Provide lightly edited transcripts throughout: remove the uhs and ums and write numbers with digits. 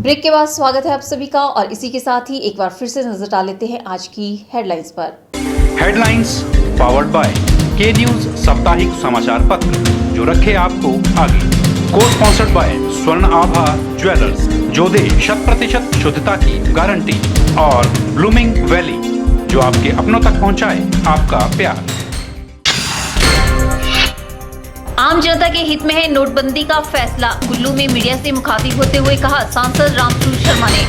Break के बाद स्वागत है आप सभी का और इसी के साथ ही एक बार फिर से नजर डाल लेते हैं आज की हेडलाइंस पर। हेडलाइंस पावर्ड बाय के न्यूज साप्ताहिक समाचार पत्र, जो रखे आपको आगे। को स्पॉन्सर्ड बाय स्वर्ण आभा ज्वेलर्स, जो दे 100% शुद्धता की गारंटी, और ब्लूमिंग वैली, जो आपके अपनों तक पहुंचाए आपका प्यार। आम जनता के हित में है नोटबंदी का फैसला, कुल्लू में मीडिया से मुखातिब होते हुए कहा सांसद रामसूर शर्मा ने।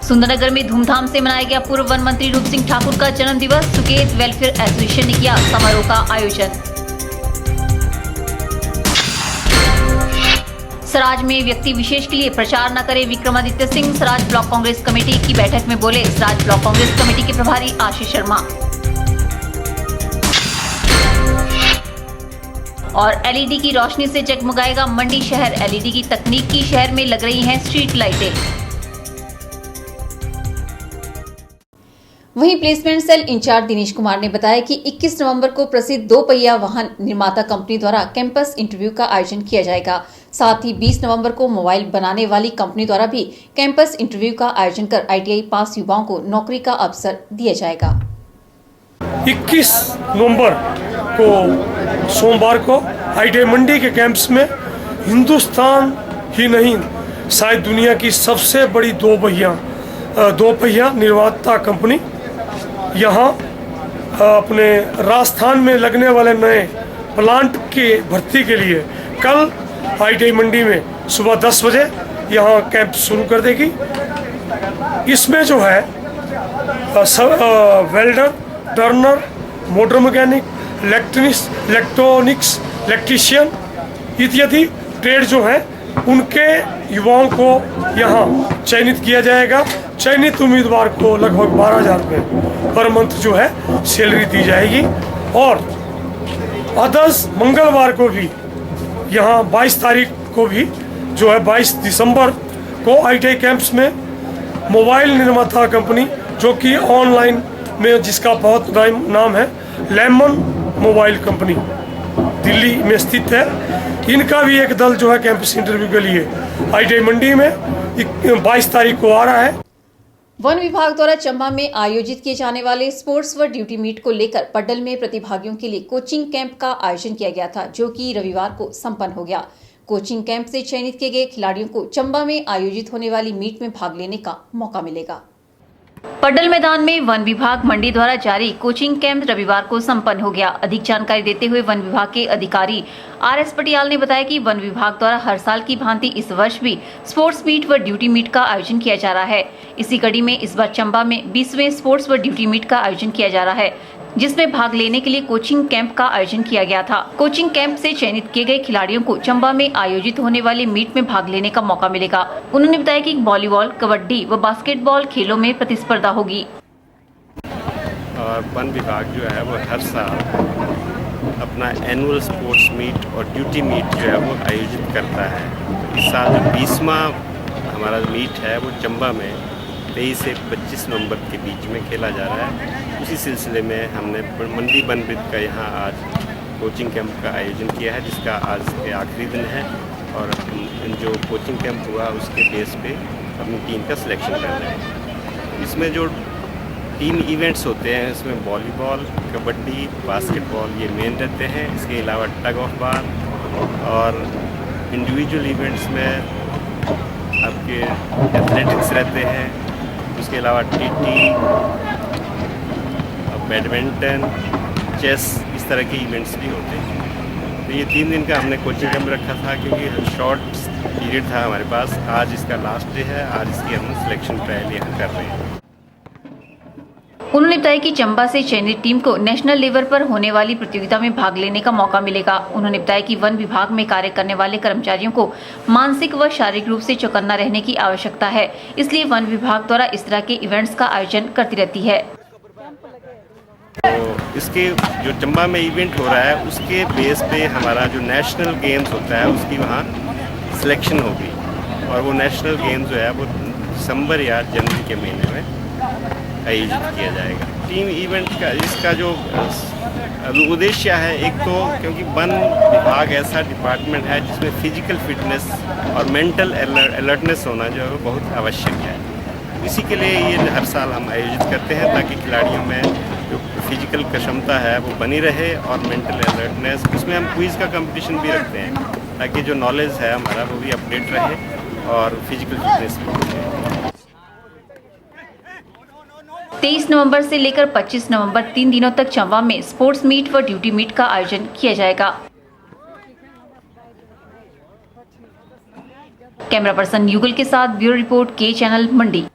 सुंदरनगर में धूमधाम से मनाया गया पूर्व वन मंत्री रूप सिंह ठाकुर का जन्म दिवस, सुकेत वेलफेयर एसोसिएशन ने किया समारोह का आयोजन। सराज में व्यक्ति विशेष के लिए प्रचार न करे विक्रमादित्य सिंह, सराज ब्लॉक कांग्रेस कमेटी की बैठक में बोले सराज ब्लॉक कांग्रेस कमेटी के प्रभारी आशीष शर्मा। और एलईडी की रोशनी से जगमगाएगा मंडी शहर, एलईडी की तकनीक की शहर में लग रही हैं स्ट्रीट लाइटें। वहीं placement cell incharge Dinesh Kumar ने बताया कि 21 नवंबर को प्रसिद्ध 2 पहिया वाहन निर्माता कंपनी द्वारा कैंपस इंटरव्यू का आयोजन किया जाएगा। साथ ही 20 नवंबर को मोबाइल बनाने वाली कंपनी द्वारा भी कैंपस इंटरव्यू का आयोजन कर आईटीआई पास युवाओं को नौकरी का अवसर दिया जाएगा। 21 नवंबर को सोमवार को आईटीआई मंडी के कैंपस में हिंदुस्तान ही नहीं शायद दुनिया की सबसे बड़ी 2 पहिया निर्माता कंपनी यहाँ अपने राजस्थान में लगने वाले नए प्लांट के भर्ती के लिए कल आईटीआई मंडी में सुबह 10 बजे यहाँ कैंप शुरू कर देगी। इसमें जो है welder, Turner, motor mechanic, electronics, electrician इत्यादि ट्रेड जो हैं उनके युवाओं को यहाँ चयनित किया जाएगा। चयनित उम्मीदवार को लगभग 12,000 रुपये पर मंथ जो है सैलरी दी जाएगी। और अदर्स मंगलवार को भी यहाँ 22 तारीख को भी जो है 22 दिसंबर को आईटीआई कैंपस में मोबाइल निर्माता कंपनी जो कि ऑनलाइन में जिसका बहुत नाम है लेमन मोबाइल कंपनी दिल्ली में स्थित है, इनका भी एक दल जो है कैंपस इंटरव्यू के लिए आईटीआई मंडी में 22 तारीख को आ रहा है। वन विभाग द्वारा चंबा में आयोजित किए जाने वाले स्पोर्ट्स व ड्यूटी मीट को लेकर पड्डल में प्रतिभागियों के लिए कोचिंग कैंप का आयोजन किया गया था, जो कि रविवार को संपन्न हो गया। कोचिंग कैंप से चयनित किए गए खिलाड़ियों को चंबा में आयोजित होने वाली मीट में भाग लेने का मौका मिलेगा। पड्डल मैदान में वन विभाग मंडी द्वारा जारी कोचिंग कैंप रविवार को संपन्न हो गया। अधिक जानकारी देते हुए वन विभाग के अधिकारी आरएस पटियाल ने बताया कि वन विभाग द्वारा हर साल की भांति इस वर्ष भी स्पोर्ट्स मीट व ड्यूटी मीट का आयोजन किया जा रहा है। इसी कड़ी में इस बार चंबा में 20वें स्पोर्ट्स व ड्यूटी मीट का आयोजन किया जा रहा है, जिसमें भाग लेने के लिए कोचिंग कैंप का आयोजन किया गया था। कोचिंग कैंप से चयनित किए गए खिलाड़ियों को चंबा में आयोजित होने वाले मीट में भाग लेने का मौका मिलेगा। उन्होंने बताया कि वॉलीबॉल, कबड्डी व बास्केटबॉल खेलों में प्रतिस्पर्धा होगी। और वन विभाग जो है वो हर साल अपना एनुअल स्पोर्ट्स मीट और ड्यूटी मीट जो है वो आयोजित करता है। इस साल जो 20वां हमारा मीट है वो चंबा में 23 से 25 नवंबर के बीच में खेला जा रहा है। उसी सिलसिले में हमने मंडी बनवृत्त का यहाँ आज कोचिंग कैंप का आयोजन किया है, जिसका आज के आखिरी दिन है। और जो कोचिंग कैंप हुआ उसके बेस पे अपनी टीम का सिलेक्शन कर रहे हैं। इसमें जो टीम इवेंट्स होते हैं इसमें वॉलीबॉल, कबड्डी, बास्केटबॉल ये मेन रहते हैं। इसके अलावा टग ऑफ वार और इंडिविजुअल इवेंट्स में आपके एथलेटिक्स रहते हैं। उसके अलावा टीटी, बैडमिंटन, चेस, इस तरह के इवेंट्स भी होते हैं। तो ये 3 दिन का हमने कोचिंग कैंप रखा था क्योंकि शॉर्ट पीरियड था हमारे पास। आज इसका लास्ट डे है, आज इसकी हम सिलेक्शन ट्रायल यहाँ कर रहे हैं। उन्होंने बताया कि चंबा से चयनित टीम को नेशनल लेवल पर होने वाली प्रतियोगिता में भाग लेने का मौका मिलेगा। उन्होंने बताया कि वन विभाग में कार्य करने वाले कर्मचारियों को मानसिक व शारीरिक रूप से चौकन्ना रहने की आवश्यकता है, इसलिए वन विभाग द्वारा इस तरह के इवेंट्स का आयोजन करती रहती है। तो इसके जो चंबा में इवेंट हो रहा है उसके बेस पे हमारा जो नेशनल गेम्स होता है उसकी वहाँ सिलेक्शन होगी। और वो नेशनल गेम्स जो है वो दिसंबर या जनवरी के महीने में आयोजित किया जाएगा। टीम इवेंट का इसका जो उद्देश्य है, एक तो क्योंकि वन विभाग ऐसा डिपार्टमेंट है जिसमें फिजिकल फिटनेस और मेंटल अलर्टनेस होना जो है वो बहुत आवश्यक है। इसी के लिए ये हर साल हम आयोजित करते हैं ताकि खिलाड़ियों में जो फिजिकल क्षमता है वो बनी रहे और मेंटल अलर्टनेस। उसमें हम क्विज़ का कंपटीशन भी रखते हैं ताकि जो नॉलेज है हमारा वो भी अपडेट रहे और फिजिकल फिटनेस भी रहे। 23 नवंबर से लेकर 25 नवंबर 3 दिनों तक चंबा में स्पोर्ट्स मीट व ड्यूटी मीट का आयोजन किया जाएगा। कैमरा पर्सन युगल के साथ ब्यूरो रिपोर्ट के चैनल मंडी।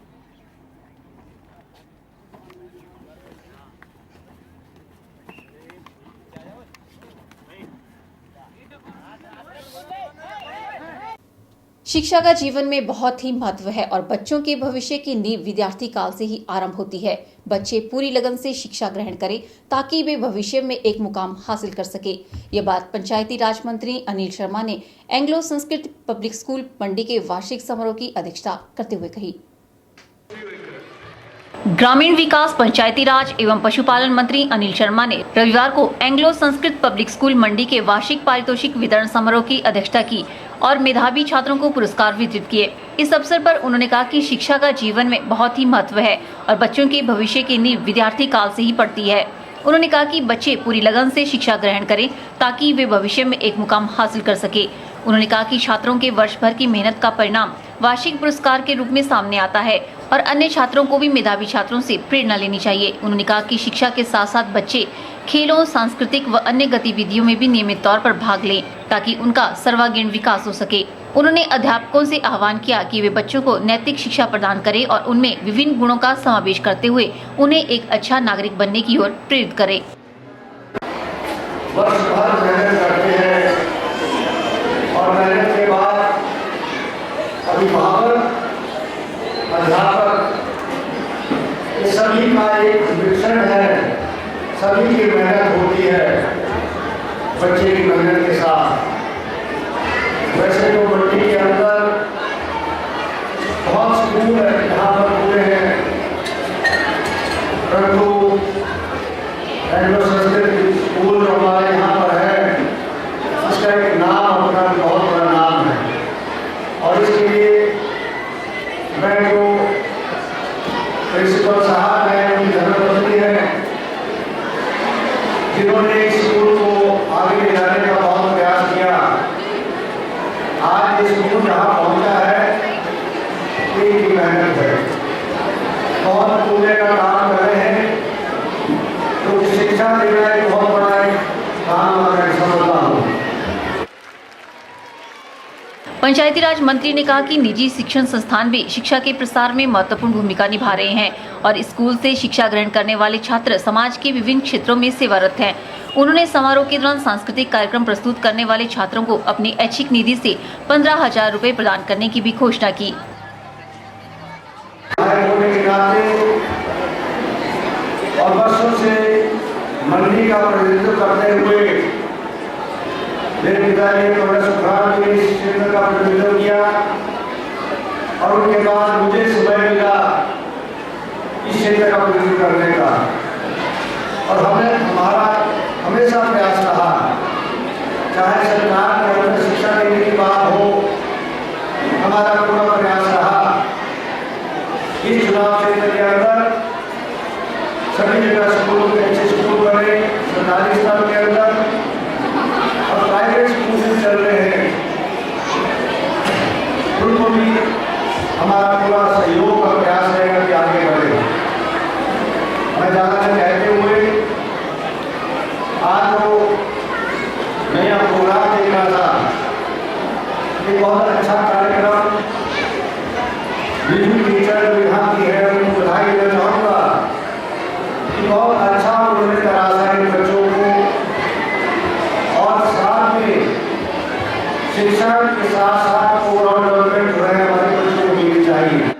शिक्षा का जीवन में बहुत ही महत्व है और बच्चों के भविष्य की नींव विद्यार्थी काल से ही आरंभ होती है। बच्चे पूरी लगन से शिक्षा ग्रहण करें ताकि वे भविष्य में एक मुकाम हासिल कर सके। ये बात पंचायती राज मंत्री अनिल शर्मा ने एंग्लो संस्कृत पब्लिक स्कूल मंडी के वार्षिक समारोह की अध्यक्षता करते हुए कही। ग्रामीण विकास, पंचायती राज एवं पशुपालन मंत्री अनिल शर्मा ने रविवार को एंग्लो संस्कृत पब्लिक स्कूल मंडी के वार्षिक पारितोषिक वितरण समारोह की अध्यक्षता की और मेधावी छात्रों को पुरस्कार वितरित किए। इस अवसर पर उन्होंने कहा कि शिक्षा का जीवन में बहुत ही महत्व है और बच्चों के भविष्य की नींव विद्यार्थी काल से ही पड़ती है। उन्होंने कहा कि बच्चे पूरी लगन से शिक्षा ग्रहण करें ताकि वे भविष्य में एक मुकाम हासिल कर सके। उन्होंने कहा कि छात्रों के वर्ष भर की मेहनत का परिणाम वार्षिक पुरस्कार के रूप में सामने आता है और अन्य छात्रों को भी मेधावी छात्रों से प्रेरणा लेनी चाहिए। उन्होंने कहा कि शिक्षा के साथ साथ बच्चे खेलों, सांस्कृतिक व अन्य गतिविधियों में भी नियमित तौर पर भाग लें ताकि उनका सर्वांगीण विकास हो सके। उन्होंने अध्यापकों से आह्वान किया कि वे बच्चों को नैतिक शिक्षा प्रदान करें और उनमें विभिन्न गुणों का समावेश करते हुए उन्हें एक अच्छा नागरिक बनने की ओर प्रेरित करें। वर्ष भर मेहनत करते हैं और मेहनत के बाद अभिभावक, अध्यापक, ये सभी का एक मिश्रण है। सभी की मेहनत होती है बच्चे की मेहनत के साथ। वैसे तो मंडी के अंदर बहुत स्कूल है जहाँ पर पूरे हैं, परंतु एंग्लो संस्कृत स्कूल जो हमारे यहाँ पर है उसका एक नाम अपना बहुत बड़ा नाम है और इसके लिए मैं जो प्रिंसिपल साहब हैं उनकी धर्मपत्नी है जिन्होंने इस स्कूल को आगे ले जाने का बहुत प्रयास किया। आज ये स्कूल जहाँ पहुँचा है एक ही मेहनत है, बहुत पूरे का काम कर रहे हैं। तो शिक्षा देना एक बहुत बड़ा काम मैं समझता हूँ। पंचायती राज मंत्री ने कहा कि निजी शिक्षण संस्थान भी शिक्षा के प्रसार में महत्वपूर्ण भूमिका निभा रहे हैं और स्कूल से शिक्षा ग्रहण करने वाले छात्र समाज के विभिन्न क्षेत्रों में सेवारत हैं। उन्होंने समारोह के दौरान सांस्कृतिक कार्यक्रम प्रस्तुत करने वाले छात्रों को अपनी ऐच्छिक निधि से 15,000 रुपए प्रदान करने की भी घोषणा की। और वर्षों से मंडी का प्रतिनिधित्व करते हुए मेरे पिताजी प्रोफेसर सुखराम जी ने इस क्षेत्र का प्रतिनिधित्व किया और उनके बाद मुझे समय मिला इस क्षेत्र का प्रतिनिधित्व करने का और हमारा हमेशा प्रयास रहा, चाहे सरकार के अंदर शिक्षा देने की बात हो, हमारा पूरा प्रयास रहा इस चुनाव क्षेत्र के अंदर सभी जगह स्कूल में अच्छे स्कूल बने, सरकारी स्तर के अंदर और प्राइवेट स्कूल भी चल रहे हैं। उनको भी हमारा पूरा सहयोग और प्रयास रहेगा कि आगे बढ़े। मैं ज़्यादा कहते हुए आज वो मैं यह प्रोग्राम देख रहा था, ये बहुत अच्छा कार्यक्रम विभिन्न टीचर जो यहाँ की है उनको बधाई देना चाहूँगा कि बहुत अच्छा उन्होंने तराशा इन बच्चों को और साथ में शिक्षण के साथ साथ ओवरऑल डेवलपमेंट जो है हमारे बच्चों को मिलनी चाहिए।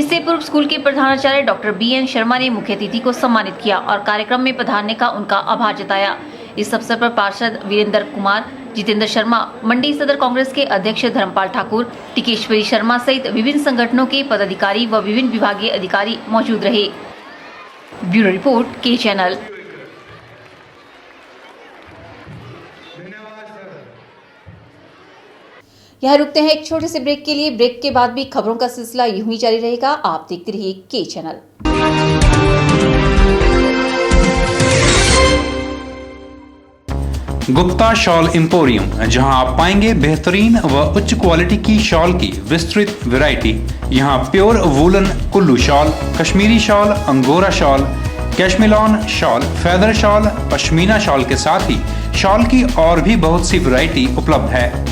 इससे पूर्व स्कूल के प्रधानाचार्य डॉक्टर BN शर्मा ने मुख्य अतिथि को सम्मानित किया और कार्यक्रम में पधारने का उनका आभार जताया। इस अवसर पर पार्षद वीरेंद्र कुमार, जितेंद्र शर्मा, मंडी सदर कांग्रेस के अध्यक्ष धर्मपाल ठाकुर, टिकेश्वरी शर्मा सहित विभिन्न संगठनों के पदाधिकारी व विभिन्न विभागीय अधिकारी मौजूद रहे। ब्यूरो रिपोर्ट के चैनल। यहाँ रुकते हैं एक छोटे से ब्रेक के लिए। ब्रेक के बाद भी खबरों का सिलसिला यूं ही जारी रहेगा। आप देखते रहिए के चैनल। गुप्ता शॉल एम्पोरियम, जहां आप पाएंगे बेहतरीन व उच्च क्वालिटी की शॉल की विस्तृत वैरायटी। यहां pure woollen Kullu shawl, Kashmiri shawl, angora shawl, cashmilon shawl, feather shawl, pashmina shawl के साथ ही शॉल की और भी बहुत सी वैरायटी उपलब्ध है।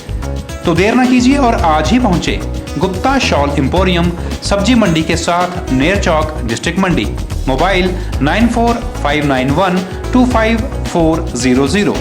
तो देर न कीजिए और आज ही पहुंचे गुप्ता शॉल एम्पोरियम, सब्जी मंडी के साथ नेर चौक, डिस्ट्रिक्ट मंडी। मोबाइल 9459125400।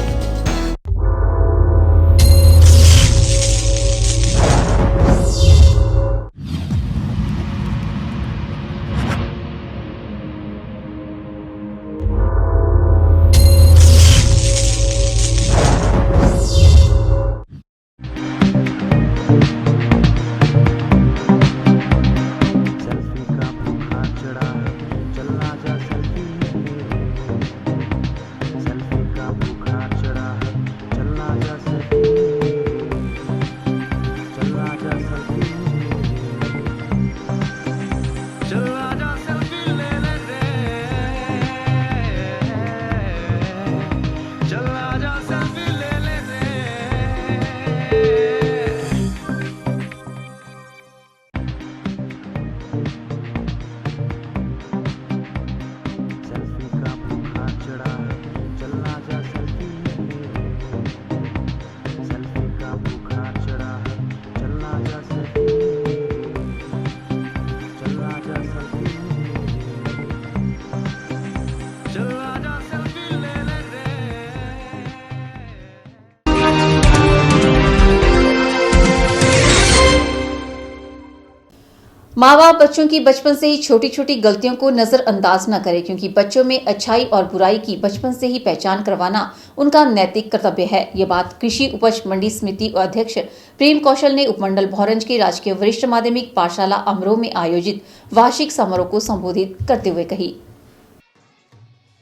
माँ बाप बच्चों की बचपन से ही छोटी छोटी गलतियों को नजरअंदाज न करें, क्योंकि बच्चों में अच्छाई और बुराई की बचपन से ही पहचान करवाना उनका नैतिक कर्तव्य है। ये बात कृषि उपज मंडी समिति अध्यक्ष प्रेम कौशल ने उपमंडल भोरंज के राजकीय वरिष्ठ माध्यमिक पाठशाला अमरोह में आयोजित वार्षिक समारोह को संबोधित करते हुए कही।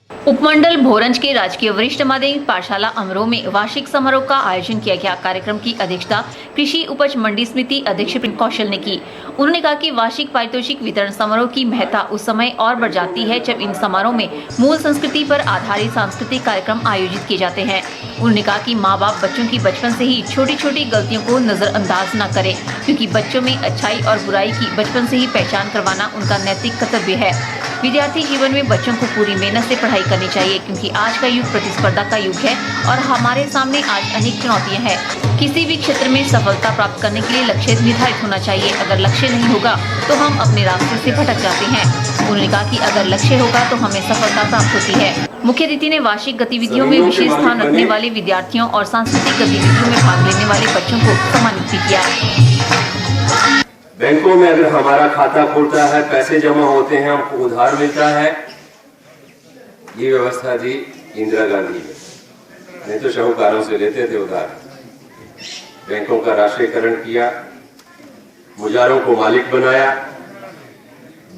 उपमंडल भोरंज के राजकीय वरिष्ठ माध्यमिक पाठशाला अमरोह में वार्षिक समारोह का आयोजन किया गया। कार्यक्रम की अध्यक्षता कृषि उपज मंडी समिति अध्यक्ष प्रेम कौशल ने की। उन्होंने कहा कि वार्षिक पारितोषिक वितरण समारोह की महत्ता उस समय और बढ़ जाती है जब इन समारोह में मूल संस्कृति पर आधारित सांस्कृतिक कार्यक्रम आयोजित किए जाते हैं। उन्होंने कहा कि माँ बाप बच्चों की बचपन से ही छोटी छोटी गलतियों को नजरअंदाज न करें, क्योंकि बच्चों में अच्छाई और बुराई की बचपन से ही पहचान करवाना उनका नैतिक कर्तव्य है। विद्यार्थी जीवन में बच्चों को पूरी मेहनत से पढ़ाई करनी चाहिए, क्योंकि आज का युग प्रतिस्पर्धा का युग है और हमारे सामने आज अनेक चुनौतियां हैं। किसी भी क्षेत्र में सफलता प्राप्त करने के लिए लक्ष्य निर्धारित होना चाहिए। अगर लक्ष्य नहीं होगा तो हम अपने रास्ते से भटक जाते हैं। उन्होंने कहा कि अगर लक्ष्य होगा तो हमें सफलता प्राप्त होती है। मुख्य अतिथि ने वार्षिक गतिविधियों में विशेष स्थान रखने वाले विद्यार्थियों और सांस्कृतिक गतिविधियों में भाग लेने वाले बच्चों को सम्मानित भी किया। बैंकों में अगर हमारा खाता खुलता है, पैसे जमा होते हैं, हमको उधार मिलता है, ये व्यवस्था दी इंदिरा गांधी ने। नहीं तो शाहूकारों से लेते थे उधार। बैंकों का राष्ट्रीयकरण किया, मुजारों को मालिक बनाया।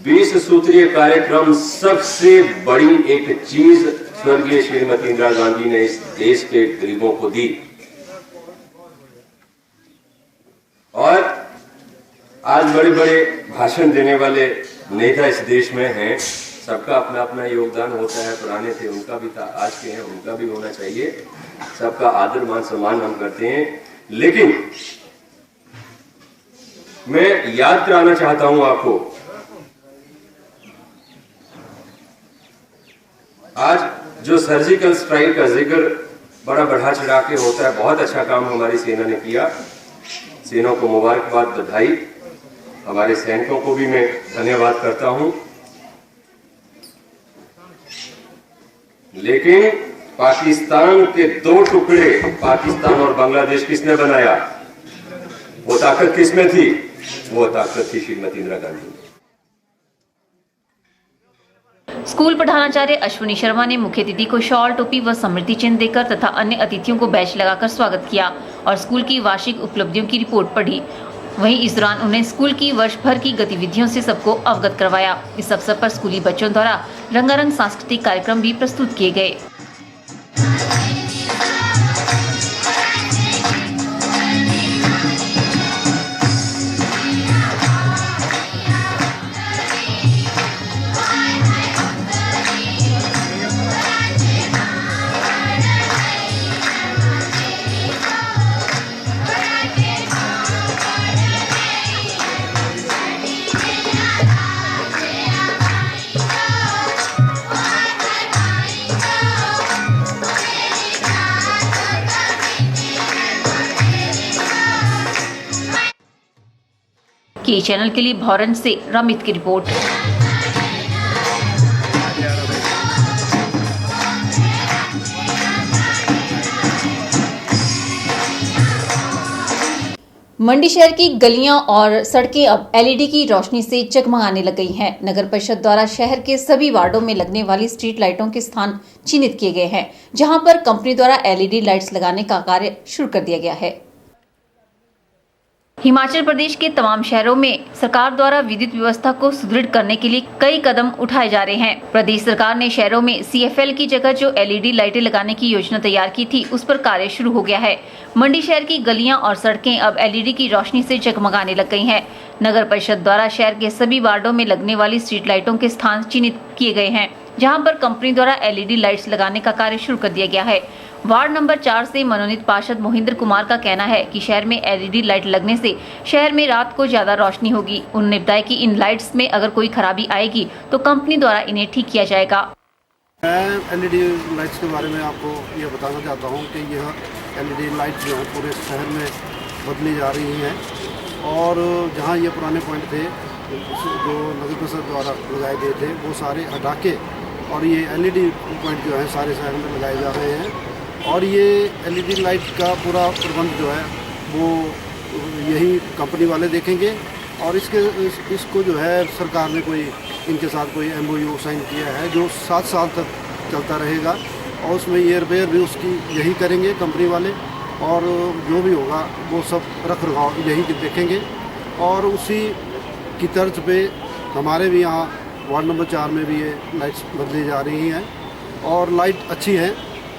20 सूत्रीय कार्यक्रम, सबसे बड़ी एक चीज स्वर्गीय श्रीमती इंदिरा गांधी ने इस देश के गरीबों को दी। और आज बड़े बड़े भाषण देने वाले नेता इस देश में हैं। सबका अपना अपना योगदान होता है। पुराने थे उनका भी था, आज के हैं उनका भी होना चाहिए। सबका आदर मान सम्मान हम करते हैं। लेकिन मैं याद कराना चाहता हूं आपको, आज जो सर्जिकल स्ट्राइक का जिक्र बड़ा बढ़ा चढ़ा के होता है, बहुत अच्छा काम हमारी सेना ने किया। सेना को मुबारकबाद, बधाई। हमारे सैनिकों को भी मैं धन्यवाद करता हूं। लेकिन पाकिस्तान के 2 टुकड़े, पाकिस्तान और बांग्लादेश, किसने बनाया? वो ताकत किसमें थी? वो ताकत थी श्रीमती इंदिरा गांधी। स्कूल प्रधानाचार्य अश्विनी शर्मा ने मुख्य अतिथि को शॉल, टोपी व समृद्धि चिन्ह देकर तथा अन्य अतिथियों को बैच लगाकर स्वागत किया और स्कूल की वार्षिक उपलब्धियों की रिपोर्ट पढ़ी। वहीं इस दौरान उन्हें स्कूल की वर्ष भर की गतिविधियों से सबको अवगत करवाया। इस अवसर पर स्कूली बच्चों द्वारा रंगारंग सांस्कृतिक कार्यक्रम भी प्रस्तुत किए गए। के चैनल के लिए भौरन से रमित की रिपोर्ट। मंडी शहर की गलियां और सड़कें अब एलईडी की रोशनी से जगमगाने लग गई हैं। नगर परिषद द्वारा शहर के सभी वार्डों में लगने वाली स्ट्रीट लाइटों के स्थान चिन्हित किए गए हैं, जहां पर कंपनी द्वारा एलईडी लाइट्स लगाने का कार्य शुरू कर दिया गया है। हिमाचल प्रदेश के तमाम शहरों में सरकार द्वारा विद्युत व्यवस्था को सुदृढ़ करने के लिए कई कदम उठाए जा रहे हैं। प्रदेश सरकार ने शहरों में सीएफएल की जगह जो एलईडी लाइटें लगाने की योजना तैयार की थी, उस पर कार्य शुरू हो गया है। मंडी शहर की गलियां और सड़कें अब एलईडी की रोशनी से जगमगाने लग गई हैं। नगर परिषद द्वारा शहर के सभी वार्डों में लगने वाली स्ट्रीट लाइटों के स्थान चिन्हित किए गए हैं, जहां पर कंपनी द्वारा एलईडी लाइट्स लगाने का कार्य शुरू कर दिया गया है। वार्ड नंबर 4 से मनोनीत पार्षद मोहिंद्र कुमार का कहना है कि शहर में एलईडी लाइट लगने से शहर में रात को ज्यादा रोशनी होगी। उन्होंने बताया कि इन लाइट्स में अगर कोई खराबी आएगी तो कंपनी द्वारा इन्हें ठीक किया जाएगा। मैं एलईडी लाइट्स के बारे में आपको ये बताना चाहता हूँ कि यह एलईडी लाइट्स जो हैं पूरे शहर में बदली जा रही हैं और जहाँ ये पुराने पॉइंट थे जो नगर परिषद द्वारा लगाए गए थे वो सारे हटा के और ये एलईडी पॉइंट जो है सारे शहर में लगाए जा रहे हैं। और ये एलईडी लाइट का पूरा प्रबंध जो है वो यही कंपनी वाले देखेंगे और इसको जो है सरकार ने कोई इनके साथ कोई एमओयू साइन किया है जो 7 साल तक चलता रहेगा और उसमें ये रिपेयर भी उसकी यही करेंगे कंपनी वाले और जो भी होगा वो सब रख रखाव यही देखेंगे। और उसी की तर्ज पे हमारे भी यहाँ वार्ड नंबर 4 में भी ये लाइट्स बदली जा रही हैं और लाइट अच्छी है,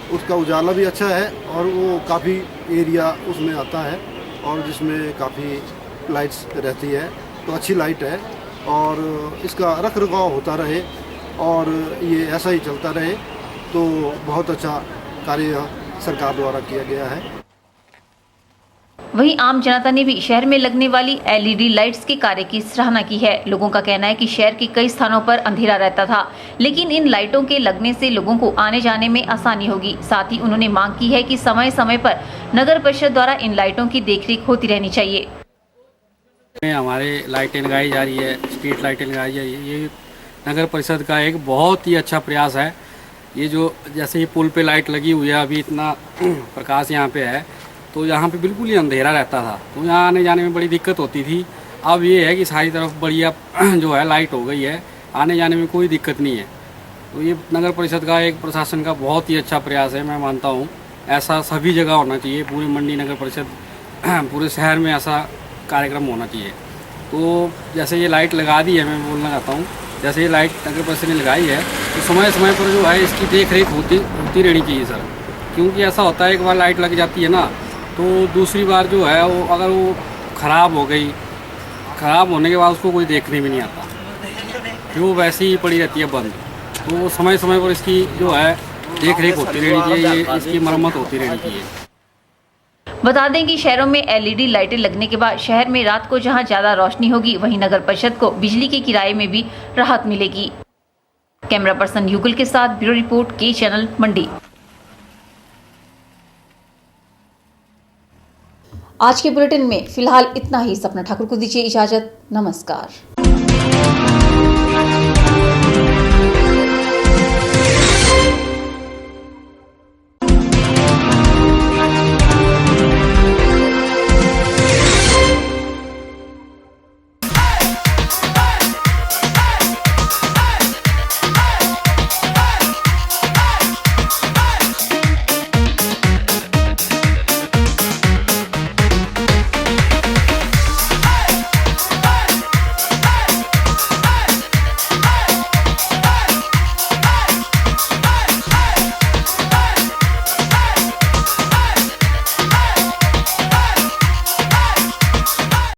उसका उजाला भी अच्छा है और वो काफ़ी एरिया उसमें आता है और जिसमें काफ़ी लाइट्स रहती है तो अच्छी लाइट है और इसका रख रखाव होता रहे और ये ऐसा ही चलता रहे तो बहुत अच्छा कार्य सरकार द्वारा किया गया है। वहीं आम जनता ने भी शहर में लगने वाली एलईडी लाइट्स के कार्य की सराहना की है। लोगों का कहना है कि शहर के कई स्थानों पर अंधेरा रहता था, लेकिन इन लाइटों के लगने से लोगों को आने जाने में आसानी होगी। साथ ही उन्होंने मांग की है कि समय समय पर नगर परिषद द्वारा इन लाइटों की देखरेख होती रहनी चाहिए। हमारे लाइटें लगाई जा रही है, स्ट्रीट लाइटें लगाई जा रही है, ये नगर परिषद का एक बहुत ही अच्छा प्रयास है। ये जो जैसे ही पुल पे लाइट लगी हुई है, अभी इतना प्रकाश यहाँ पे है तो यहाँ पे बिल्कुल ही अंधेरा रहता था तो यहाँ आने जाने में बड़ी दिक्कत होती थी। अब ये है कि सारी तरफ बढ़िया जो है लाइट हो गई है, आने जाने में कोई दिक्कत नहीं है। तो ये नगर परिषद का एक प्रशासन का बहुत ही अच्छा प्रयास है। मैं मानता हूँ ऐसा सभी जगह होना चाहिए, पूरी मंडी नगर परिषद पूरे शहर में ऐसा कार्यक्रम होना चाहिए। तो जैसे ये लाइट लगा दी है, मैं बोलना चाहता हूँ जैसे ये लाइट नगर परिषद ने लगाई है तो समय समय पर जो है इसकी देख रेख होती रहनी चाहिए सर, क्योंकि ऐसा होता है एक बार लाइट लग जाती है ना तो दूसरी बार जो है वो अगर वो ख़राब हो गई, ख़राब होने के बाद उसको कोई देखने भी नहीं आता, फिर वो वैसे ही पड़ी रहती है बंद। तो समय समय पर इसकी जो है देख रेख होती रहनी चाहिए, इसकी मरम्मत होती रहनी चाहिए। बता दें कि शहरों में एलईडी लाइटें लगने के बाद शहर में रात को जहां ज्यादा रोशनी होगी, वहीं नगर परिषद को बिजली के किराए में भी राहत मिलेगी। कैमरा पर्सन युगल के साथ ब्यूरो रिपोर्ट, के चैनल मंडी। आज के बुलेटिन में फिलहाल इतना ही। सपना ठाकुर को दीजिए इजाजत। नमस्कार।